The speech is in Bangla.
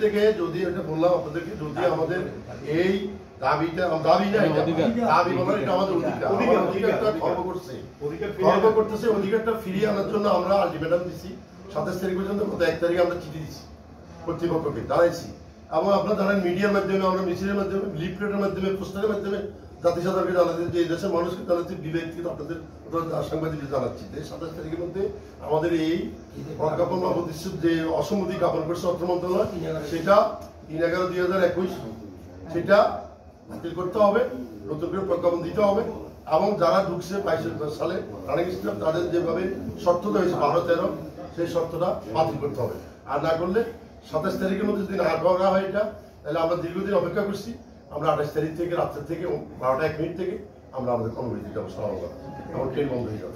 থেকে যদি এটা বললাম আপনাদেরকে, যদি আমাদের এই দাবিটা দাবি না, দাবি বলার এটা আমাদের অধিকারটা খর্ব করতেছে, অধিকারটা ফিরিয়ে আনার জন্য আমরা আলটিমেটাম দিচ্ছি 27 তারিখ পর্যন্ত। গত 1 তারিখে আমরা চিঠি দিচ্ছি কর্তৃপক্ষকে, জানাইছি। এবং আপনারা জানেন মিডিয়ার মাধ্যমে, আমরা মিছিলের মাধ্যমে, লিফলেটের মাধ্যমে, পোস্টারের মাধ্যমে জাতি সাধারণকে জানাচ্ছি, যে এই দেশের মানুষকে জানাচ্ছি, বিবেককে আপনাদের সাংবাদিক জানাচ্ছি যে 27 তারিখের মধ্যে আমাদের এই প্রজ্ঞাপন বা প্রতিশ্রুত যে অসম্মতি জ্ঞাপন করছে অর্থ মন্ত্রণালয়, সেটা 3/11/2021 সেটা বাতিল করতে হবে, নতুন করে প্রজ্ঞাপন দিতে হবে। এবং যারা ঢুকছে 22 সালে রানিং স্টাফ, তাদের যেভাবে শর্তটা হয়েছে 12-13, সেই শর্তটা বাতিল করতে হবে। আর না করলে 27 তারিখের মধ্যে যদি না করা হয় এটা, তাহলে আমরা দীর্ঘদিন অপেক্ষা করছি। আমরা 28 তারিখ থেকে রাত্রের থেকে 12টা 1 মিনিট থেকে আমরা আমাদের কর্মবিরতি যাবো, সারা ট্রেন বন্ধ হয়ে যাবে।